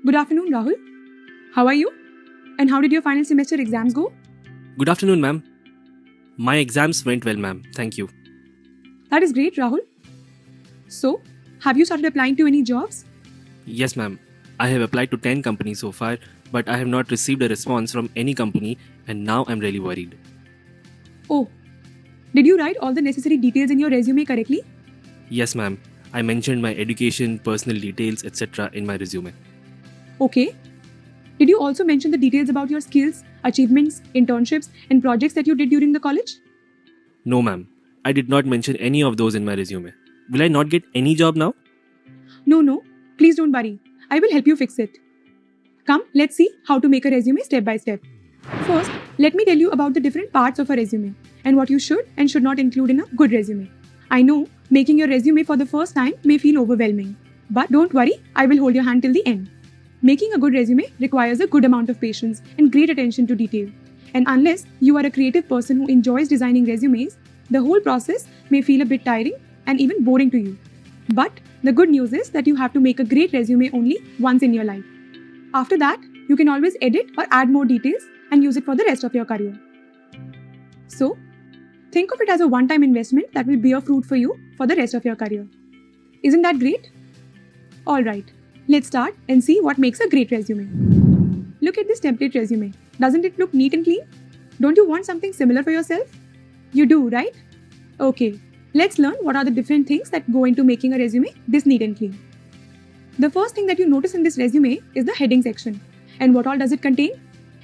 Good afternoon, Rahul. How are you? And how did your final semester exams go? Good afternoon, ma'am. My exams went well, ma'am. Thank you. That is great, Rahul. So, have you started applying to any jobs? Yes, ma'am. I have applied to 10 companies so far, but I have not received a response from any company, and now I'm really worried. Oh, did you write all the necessary details in your resume correctly? Yes, ma'am. I mentioned my education, personal details, etc. in my resume. Okay. Did you also mention the details about your skills, achievements, internships, and projects that you did during the college? No, ma'am. I did not mention any of those in my resume. Will I not get any job now? No. Please don't worry. I will help you fix it. Come, let's see how to make a resume step by step. First, let me tell you about the different parts of a resume and what you should and should not include in a good resume. I know making your resume for the first time may feel overwhelming, but don't worry, I will hold your hand till the end. Making a good resume requires a good amount of patience and great attention to detail. And unless you are a creative person who enjoys designing resumes, the whole process may feel a bit tiring and even boring to you. But the good news is that you have to make a great resume only once in your life. After that, you can always edit or add more details and use it for the rest of your career. So, think of it as a one-time investment that will bear fruit for you for the rest of your career. Isn't that great? Alright, let's start and see what makes a great resume. Look at this template resume. Doesn't it look neat and clean? Don't you want something similar for yourself? You do, right? Okay, let's learn what are the different things that go into making a resume this neat and clean. The first thing that you notice in this resume is the heading section. And what all does it contain?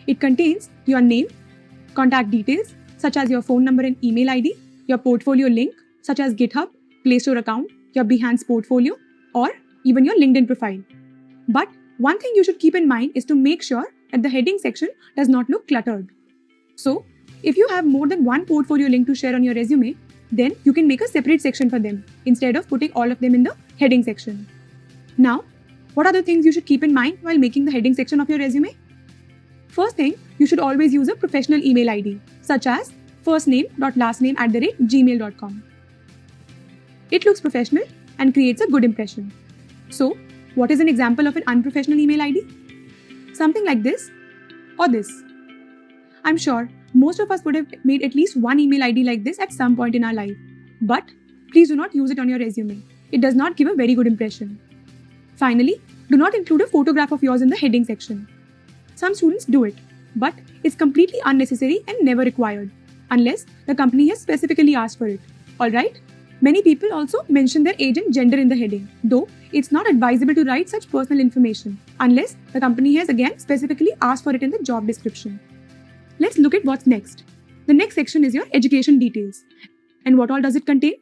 It contains your name, contact details such as your phone number and email ID, your portfolio link such as GitHub, Play Store account, your Behance portfolio, or even your LinkedIn profile. But one thing you should keep in mind is to make sure that the heading section does not look cluttered. So, if you have more than one portfolio link to share on your resume, then you can make a separate section for them instead of putting all of them in the heading section. Now, what are the things you should keep in mind while making the heading section of your resume? First thing, you should always use a professional email ID, such as firstname.lastname@gmail.com. It looks professional and creates a good impression. So, what is an example of an unprofessional email ID? Something like this or this. I'm sure most of us would have made at least one email ID like this at some point in our life. But please do not use it on your resume. It does not give a very good impression. Finally, do not include a photograph of yours in the heading section. Some students do it, but it's completely unnecessary and never required, unless the company has specifically asked for it. Alright? Many people also mention their age and gender in the heading, though it's not advisable to write such personal information, unless the company has again specifically asked for it in the job description. Let's look at what's next. The next section is your education details. And what all does it contain?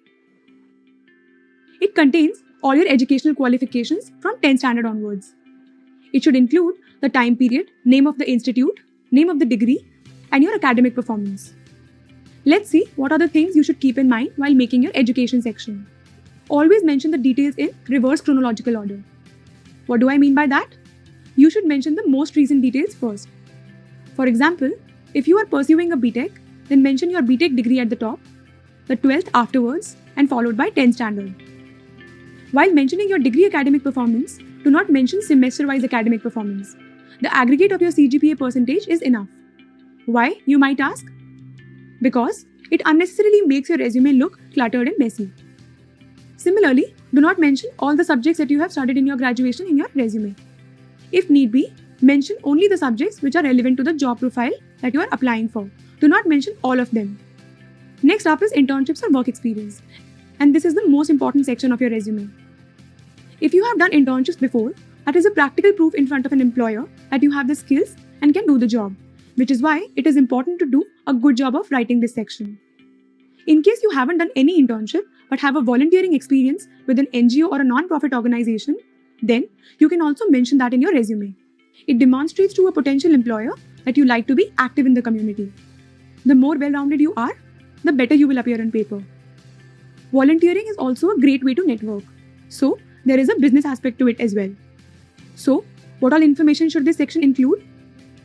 It contains all your educational qualifications from 10th standard onwards. It should include the time period, name of the institute, name of the degree, and your academic performance. Let's see what are the things you should keep in mind while making your education section. Always mention the details in reverse chronological order. What do I mean by that? You should mention the most recent details first. For example, if you are pursuing a BTech, then mention your BTech degree at the top, the 12th afterwards, and followed by 10th standard. While mentioning your degree academic performance, do not mention semester-wise academic performance. The aggregate of your CGPA percentage is enough. Why, you might ask? Because it unnecessarily makes your resume look cluttered and messy. Similarly, do not mention all the subjects that you have studied in your graduation in your resume. If need be, mention only the subjects which are relevant to the job profile that you are applying for. Do not mention all of them. Next up is internships or work experience. And this is the most important section of your resume. If you have done internships before, that is a practical proof in front of an employer that you have the skills and can do the job, which is why it is important to do a good job of writing this section. In case you haven't done any internship but have a volunteering experience with an NGO or a non-profit organization, then you can also mention that in your resume. It demonstrates to a potential employer that you like to be active in the community. The more well-rounded you are, the better you will appear on paper. Volunteering is also a great way to network. So, there is a business aspect to it as well. So, what all information should this section include?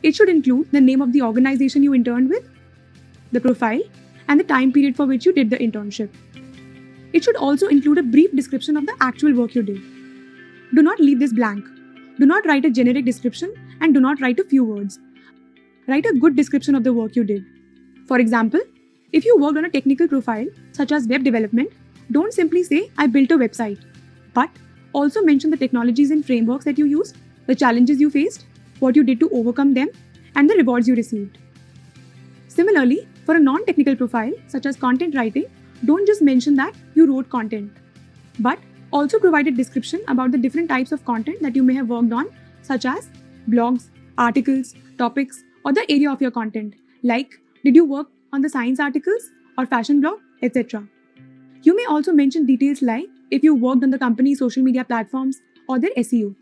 It should include the name of the organization you interned with, the profile, and the time period for which you did the internship. It should also include a brief description of the actual work you did. Do not leave this blank. Do not write a generic description and do not write a few words. Write a good description of the work you did. For example, if you worked on a technical profile such as web development, don't simply say, I built a website, but also mention the technologies and frameworks that you used, the challenges you faced, what you did to overcome them, and the rewards you received. Similarly, for a non-technical profile such as content writing, don't just mention that you wrote content, but also provide a description about the different types of content that you may have worked on, such as blogs, articles, topics, or the area of your content, like did you work on the science articles or fashion blog, etc. You may also mention details like if you worked on the company's social media platforms or their SEO.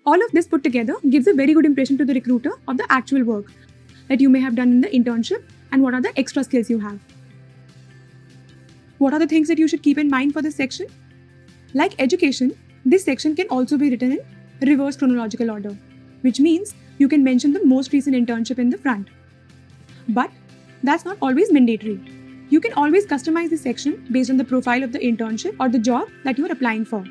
All of this put together gives a very good impression to the recruiter of the actual work that you may have done in the internship and what are the extra skills you have. What are the things that you should keep in mind for this section? Like education, this section can also be written in reverse chronological order, which means you can mention the most recent internship in the front. But that's not always mandatory. You can always customize this section based on the profile of the internship or the job that you are applying for.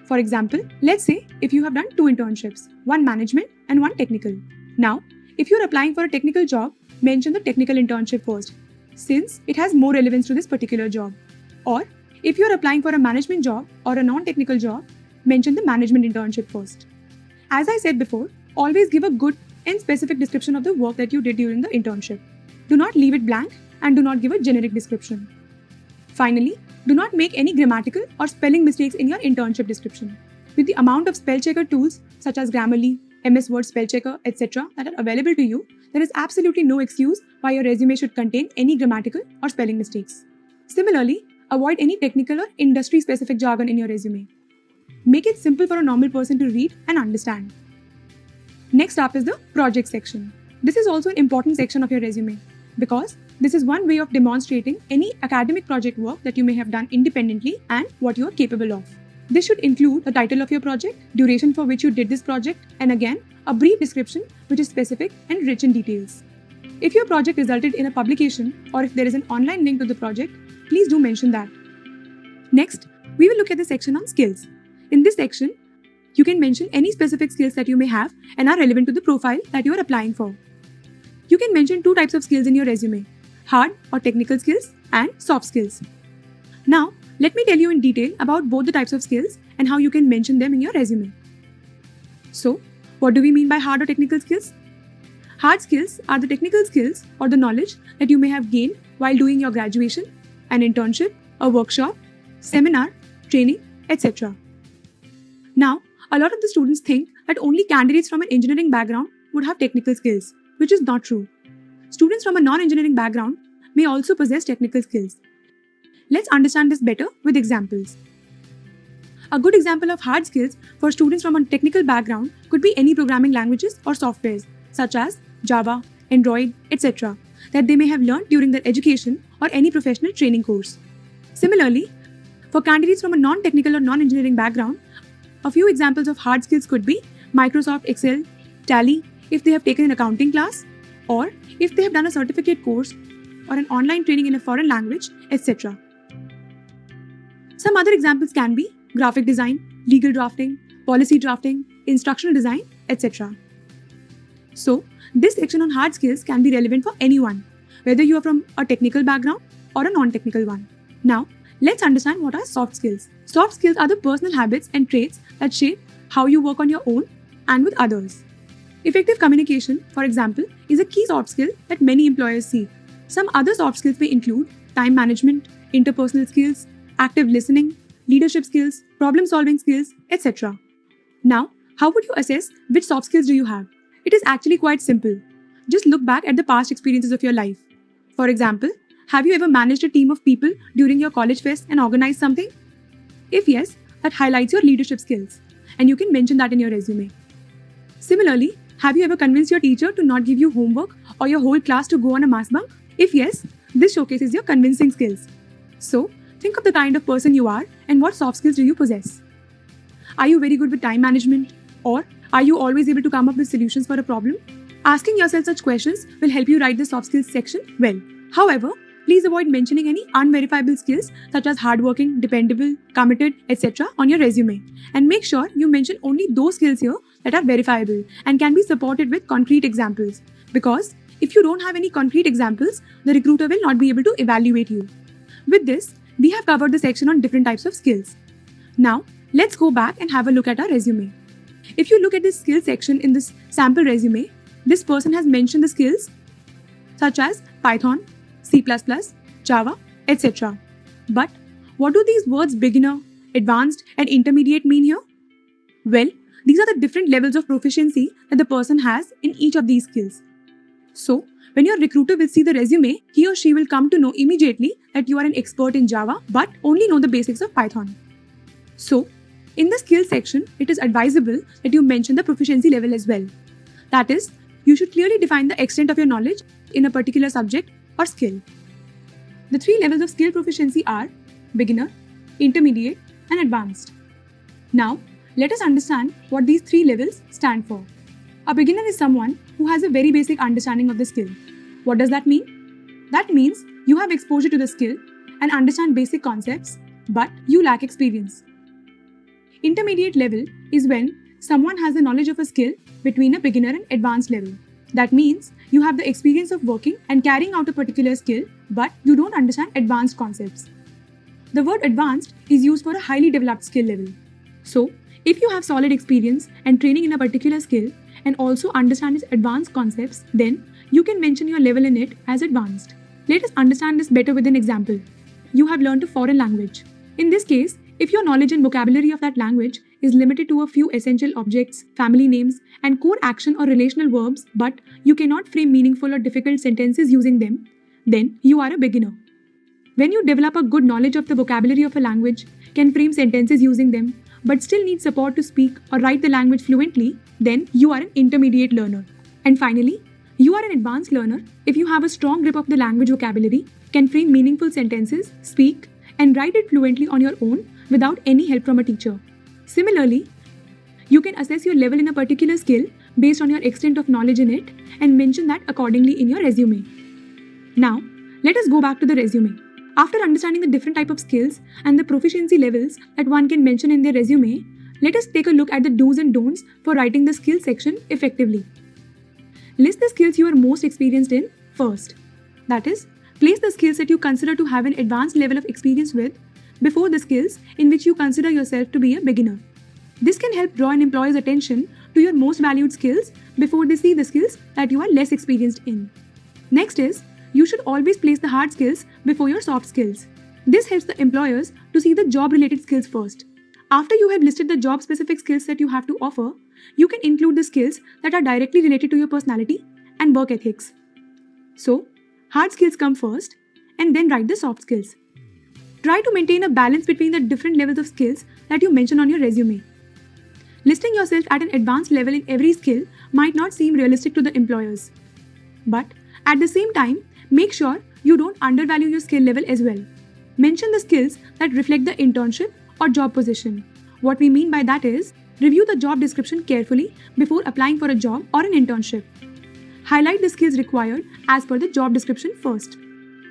For example, let's say if you have done 2 internships, one management and one technical. Now, if you are applying for a technical job, mention the technical internship first, since it has more relevance to this particular job. Or, if you are applying for a management job or a non-technical job, mention the management internship first. As I said before, always give a good and specific description of the work that you did during the internship. Do not leave it blank and do not give a generic description. Finally, do not make any grammatical or spelling mistakes in your internship description. With the amount of spell checker tools such as Grammarly, MS Word spell checker, etc. that are available to you, there is absolutely no excuse why your resume should contain any grammatical or spelling mistakes. Similarly, avoid any technical or industry-specific jargon in your resume. Make it simple for a normal person to read and understand. Next up is the project section. This is also an important section of your resume because this is one way of demonstrating any academic project work that you may have done independently and what you are capable of. This should include the title of your project, duration for which you did this project, and again, a brief description which is specific and rich in details. If your project resulted in a publication or if there is an online link to the project, please do mention that. Next, we will look at the section on skills. In this section, you can mention any specific skills that you may have and are relevant to the profile that you are applying for. You can mention 2 types of skills in your resume, hard or technical skills and soft skills. Now, let me tell you in detail about both the types of skills and how you can mention them in your resume. So, what do we mean by hard or technical skills? Hard skills are the technical skills or the knowledge that you may have gained while doing your graduation, an internship, a workshop, seminar, training, etc. Now, a lot of the students think that only candidates from an engineering background would have technical skills, which is not true. Students from a non-engineering background may also possess technical skills. Let's understand this better with examples. A good example of hard skills for students from a technical background could be any programming languages or softwares such as Java, Android, etc. that they may have learned during their education or any professional training course. Similarly, for candidates from a non-technical or non-engineering background, a few examples of hard skills could be Microsoft Excel, Tally if they have taken an accounting class, or if they have done a certificate course or an online training in a foreign language, etc. Some other examples can be graphic design, legal drafting, policy drafting, instructional design, etc. So, this section on hard skills can be relevant for anyone, whether you are from a technical background or a non-technical one. Now, let's understand what are soft skills. Soft skills are the personal habits and traits that shape how you work on your own and with others. Effective communication, for example, is a key soft skill that many employers seek. Some other soft skills may include time management, interpersonal skills, active listening, leadership skills, problem-solving skills, etc. Now, how would you assess which soft skills do you have? It is actually quite simple. Just look back at the past experiences of your life. For example, have you ever managed a team of people during your college fest and organized something? If yes, that highlights your leadership skills, and you can mention that in your resume. Similarly, have you ever convinced your teacher to not give you homework or your whole class to go on a mass bunk? If yes, this showcases your convincing skills. So, think of the kind of person you are and what soft skills do you possess. Are you very good with time management? Or are you always able to come up with solutions for a problem? Asking yourself such questions will help you write the soft skills section well. However, please avoid mentioning any unverifiable skills such as hardworking, dependable, committed, etc. on your resume. And make sure you mention only those skills here that are verifiable and can be supported with concrete examples. Because if you don't have any concrete examples, the recruiter will not be able to evaluate you. With this, we have covered the section on different types of skills. Now, let's go back and have a look at our resume. If you look at this skill section in this sample resume, this person has mentioned the skills such as Python, C++, Java, etc. But what do these words beginner, advanced, and intermediate mean here? Well, these are the different levels of proficiency that the person has in each of these skills. So, when your recruiter will see the resume, he or she will come to know immediately that you are an expert in Java but only know the basics of Python. So, in the skills section, it is advisable that you mention the proficiency level as well. That is, you should clearly define the extent of your knowledge in a particular subject or skill. The 3 levels of skill proficiency are beginner, intermediate, and advanced. Now, let us understand what these 3 levels stand for. A beginner is someone who has a very basic understanding of the skill. What does that mean? That means you have exposure to the skill and understand basic concepts, but you lack experience. Intermediate level is when someone has the knowledge of a skill between a beginner and advanced level. That means you have the experience of working and carrying out a particular skill, but you don't understand advanced concepts. The word advanced is used for a highly developed skill level. So, if you have solid experience and training in a particular skill and also understand its advanced concepts, then you can mention your level in it as advanced. Let us understand this better with an example. You have learned a foreign language. In this case, if your knowledge and vocabulary of that language is limited to a few essential objects, family names, and core action or relational verbs, but you cannot frame meaningful or difficult sentences using them, then you are a beginner. When you develop a good knowledge of the vocabulary of a language, can frame sentences using them, but still need support to speak or write the language fluently, then you are an intermediate learner. And finally, you are an advanced learner if you have a strong grip of the language vocabulary, can frame meaningful sentences, speak, and write it fluently on your own without any help from a teacher. Similarly, you can assess your level in a particular skill based on your extent of knowledge in it and mention that accordingly in your resume. Now, let us go back to the resume. After understanding the different type of skills and the proficiency levels that one can mention in their resume, let us take a look at the do's and don'ts for writing the skills section effectively. List the skills you are most experienced in first. That is, place the skills that you consider to have an advanced level of experience with before the skills in which you consider yourself to be a beginner. This can help draw an employer's attention to your most valued skills before they see the skills that you are less experienced in. Next is, you should always place the hard skills before your soft skills. This helps the employers to see the job-related skills first. After you have listed the job-specific skills that you have to offer, you can include the skills that are directly related to your personality and work ethics. So, hard skills come first and then write the soft skills. Try to maintain a balance between the different levels of skills that you mention on your resume. Listing yourself at an advanced level in every skill might not seem realistic to the employers. But at the same time, make sure you don't undervalue your skill level as well. Mention the skills that reflect the internship or job position. What we mean by that is, review the job description carefully before applying for a job or an internship. Highlight the skills required as per the job description first.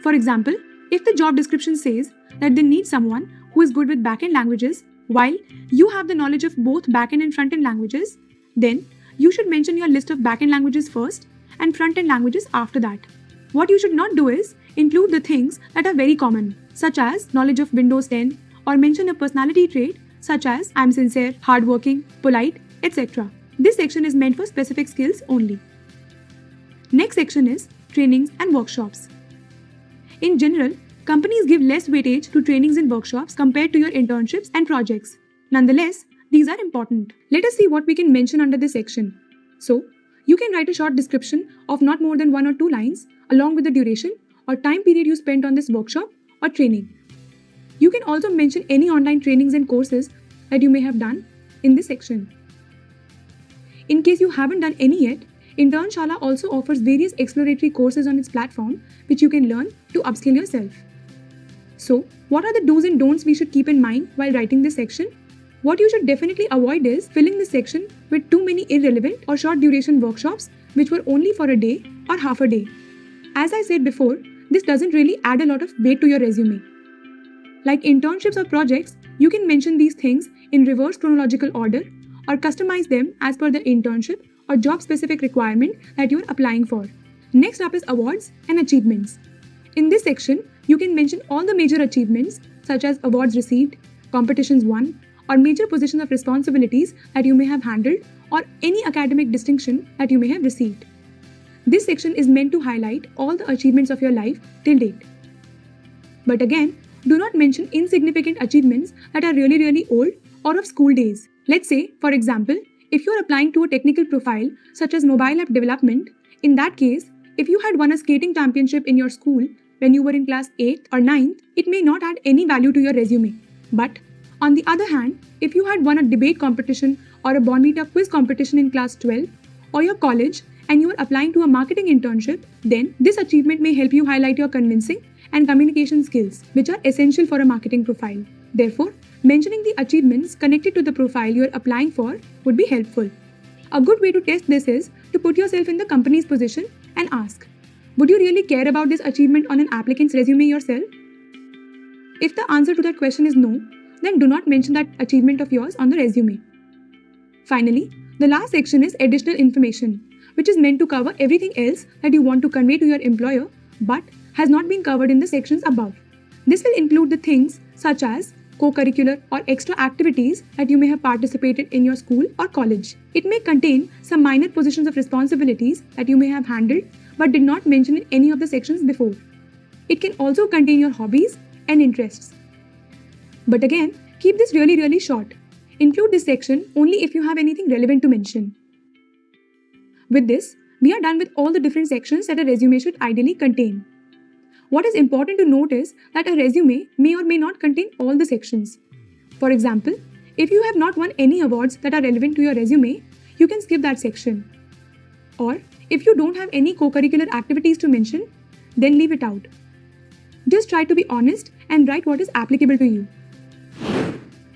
For example, if the job description says that they need someone who is good with backend languages, while you have the knowledge of both backend and frontend languages, then you should mention your list of backend languages first and frontend languages after that. What you should not do is include the things that are very common, such as knowledge of Windows 10, or mention a personality trait such as I'm sincere, hardworking, polite, etc. This section is meant for specific skills only. Next section is trainings and workshops. In general, companies give less weightage to trainings and workshops compared to your internships and projects. Nonetheless, these are important. Let us see what we can mention under this section. So, you can write a short description of not more than 1 or 2 lines along with the duration or time period you spent on this workshop or training. You can also mention any online trainings and courses that you may have done in this section. In case you haven't done any yet, Internshala also offers various exploratory courses on its platform which you can learn to upskill yourself. So, what are the do's and don'ts we should keep in mind while writing this section? What you should definitely avoid is filling this section with too many irrelevant or short duration workshops which were only for a day or half a day. As I said before, this doesn't really add a lot of weight to your resume. Like internships or projects, you can mention these things in reverse chronological order or customize them as per the internship or job-specific requirement that you are applying for. Next up is awards and achievements. In this section, you can mention all the major achievements such as awards received, competitions won, or major positions of responsibilities that you may have handled or any academic distinction that you may have received. This section is meant to highlight all the achievements of your life till date. But again, do not mention insignificant achievements that are really old or of school days. Let's say, for example, if you are applying to a technical profile such as mobile app development, in that case, if you had won a skating championship in your school when you were in class 8th or 9th, it may not add any value to your resume. But on the other hand, if you had won a debate competition or a Bonvita quiz competition in class 12 or your college and you are applying to a marketing internship, then this achievement may help you highlight your convincing and communication skills, which are essential for a marketing profile. Therefore, mentioning the achievements connected to the profile you are applying for would be helpful. A good way to test this is to put yourself in the company's position and ask, would you really care about this achievement on an applicant's resume yourself? If the answer to that question is no, then do not mention that achievement of yours on the resume. Finally, the last section is additional information, which is meant to cover everything else that you want to convey to your employer but has not been covered in the sections above. This will include the things such as co-curricular or extra activities that you may have participated in your school or college. It may contain some minor positions of responsibilities that you may have handled but did not mention in any of the sections before. It can also contain your hobbies and interests. But again, keep this really short. Include this section only if you have anything relevant to mention. With this, we are done with all the different sections that a resume should ideally contain. What is important to note is that a resume may or may not contain all the sections. For example, if you have not won any awards that are relevant to your resume, you can skip that section. Or if you don't have any co-curricular activities to mention, then leave it out. Just try to be honest and write what is applicable to you.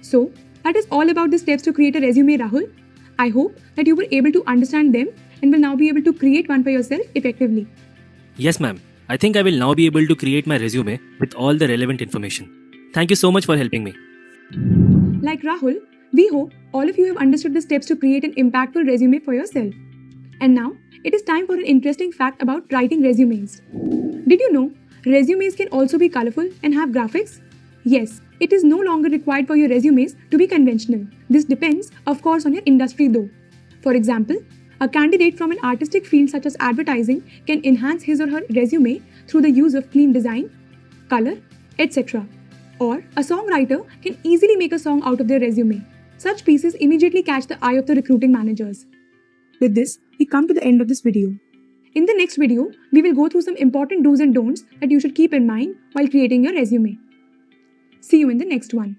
So, that is all about the steps to create a resume, Rahul. I hope that you were able to understand them and will now be able to create one for yourself effectively. Yes, ma'am. I think I will now be able to create my resume with all the relevant information. Thank you so much for helping me. Like Rahul, we hope all of you have understood the steps to create an impactful resume for yourself. And now, it is time for an interesting fact about writing resumes. Did you know resumes can also be colorful and have graphics? Yes, it is no longer required for your resumes to be conventional. This depends, of course, on your industry though. For example, a candidate from an artistic field such as advertising can enhance his or her resume through the use of clean design, color, etc. Or a songwriter can easily make a song out of their resume. Such pieces immediately catch the eye of the recruiting managers. With this, we come to the end of this video. In the next video, we will go through some important do's and don'ts that you should keep in mind while creating your resume. See you in the next one.